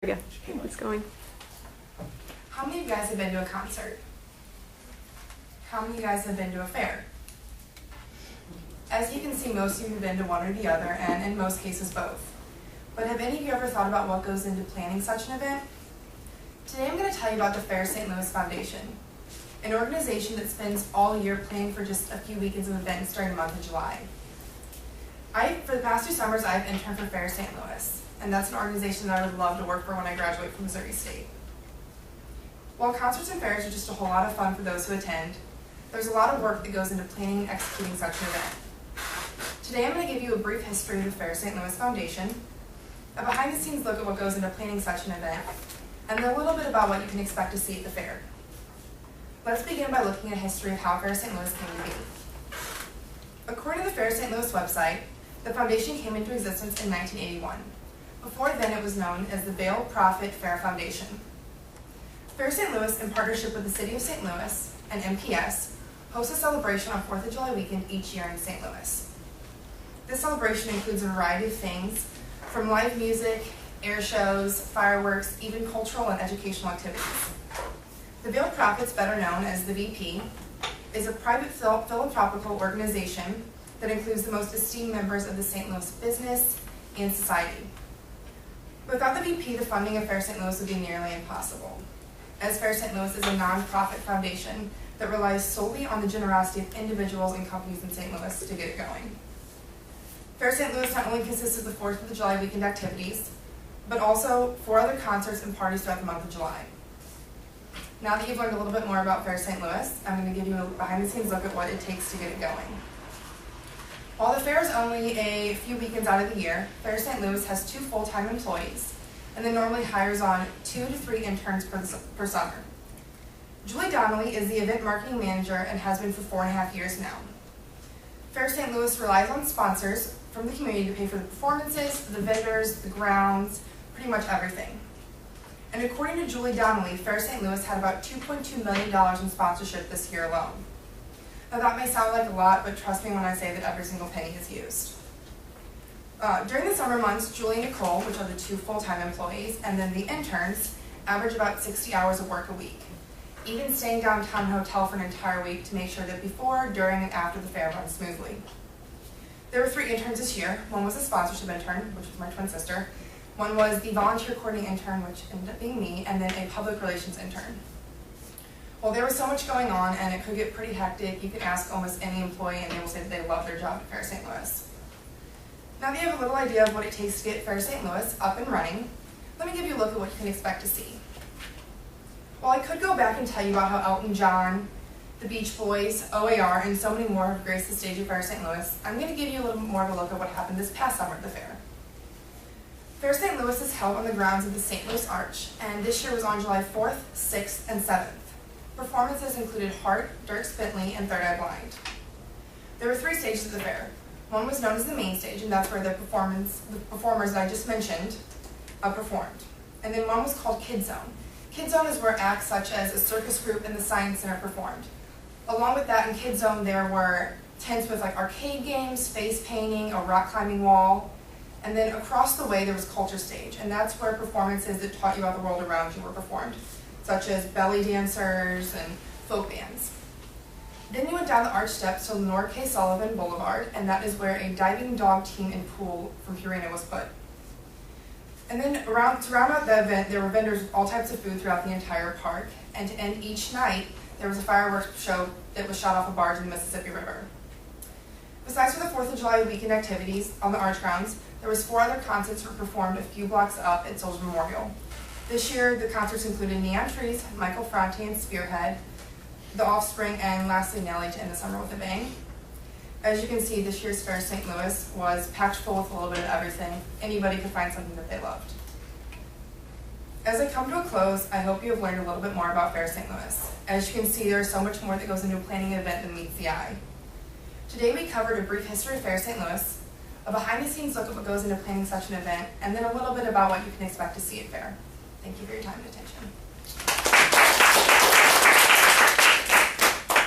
Yeah, it's going. How many of you guys have been to a concert? How many of you guys have been to a fair? As you can see, most of you have been to one or the other, and in most cases both. But have any of you ever thought about what goes into planning such an event? Today I'm going to tell you about the Fair St. Louis Foundation, an organization that spends all year planning for just a few weekends of events during the month of July. For the past 2 summers, I've interned for Fair St. Louis, and that's an organization that I would love to work for when I graduate from Missouri State. While concerts and fairs are just a whole lot of fun for those who attend, there's a lot of work that goes into planning and executing such an event. Today I'm going to give you a brief history of the Fair St. Louis Foundation, a behind-the-scenes look at what goes into planning such an event, and a little bit about what you can expect to see at the fair. Let's begin by looking at a history of how Fair St. Louis came to be. According to the Fair St. Louis website, the foundation came into existence in 1981. Before then, it was known as the Vail Profit Fair Foundation. Fair St. Louis, in partnership with the City of St. Louis and MPS, hosts a celebration on 4th of July weekend each year in St. Louis. This celebration includes a variety of things, from live music, air shows, fireworks, even cultural and educational activities. The Vail Profits, better known as the VP, is a private philanthropical organization that includes the most esteemed members of the St. Louis business and society. Without the VP, the funding of Fair St. Louis would be nearly impossible, as Fair St. Louis is a nonprofit foundation that relies solely on the generosity of individuals and companies in St. Louis to get it going. Fair St. Louis not only consists of the 4th of July weekend activities, but also 4 other concerts and parties throughout the month of July. Now that you've learned a little bit more about Fair St. Louis, I'm going to give you a behind-the-scenes look at what it takes to get it going. While the fair is only a few weekends out of the year, Fair St. Louis has 2 full-time employees, and then normally hires on 2 to 3 interns per summer. Julie Donnelly is the event marketing manager and has been for 4.5 years now. Fair St. Louis relies on sponsors from the community to pay for the performances, the vendors, the grounds, pretty much everything. And according to Julie Donnelly, Fair St. Louis had about $2.2 million in sponsorship this year alone. Now that may sound like a lot, but trust me when I say that every single penny is used. During the summer months, Julie and Nicole, which are the 2 full-time employees, and then the interns, average about 60 hours of work a week, even staying downtown in a hotel for an entire week to make sure that before, during, and after the fair runs smoothly. There were 3 interns this year. One was a sponsorship intern, which was my twin sister. One was the volunteer coordinating intern, which ended up being me, and then a public relations intern. Well, there was so much going on, and it could get pretty hectic. You can ask almost any employee, and they will say that they love their job at Fair St. Louis. Now that you have a little idea of what it takes to get Fair St. Louis up and running, let me give you a look at what you can expect to see. While I could go back and tell you about how Elton John, the Beach Boys, OAR, and so many more have graced the stage at Fair St. Louis, I'm going to give you a little more of a look at what happened this past summer at the fair. Fair St. Louis is held on the grounds of the St. Louis Arch, and this year was on July 4th, 6th, and 7th. Performances included Heart, Dierks Bentley, and Third Eye Blind. There were 3 stages of the fair. One was known as the main stage, and that's where the performers that I just mentioned performed. And then one was called Kid Zone. Kid Zone is where acts such as a circus group and the Science Center performed. Along with that, in Kid Zone, there were tents with like arcade games, face painting, a rock climbing wall, and then across the way there was Culture Stage, and that's where performances that taught you about the world around you were performed, such as belly dancers and folk bands. Then you went down the arch steps to Lenore K. Sullivan Boulevard, and that is where a diving dog team and pool from Purina was put. And then to round out the event, there were vendors with all types of food throughout the entire park, and to end each night, there was a fireworks show that was shot off a barge in the Mississippi River. Besides for the 4th of July weekend activities on the arch grounds, there was 4 other concerts that were performed a few blocks up at Soldier Memorial. This year, the concerts included Neon Trees, Michael Franti and Spearhead, The Offspring, and lastly Nelly to end the summer with a bang. As you can see, this year's Fair St. Louis was packed full with a little bit of everything. Anybody could find something that they loved. As I come to a close, I hope you have learned a little bit more about Fair St. Louis. As you can see, there is so much more that goes into planning an event than meets the eye. Today we covered a brief history of Fair St. Louis, a behind-the-scenes look at what goes into planning such an event, and then a little bit about what you can expect to see at Fair. Thank you for your time and attention.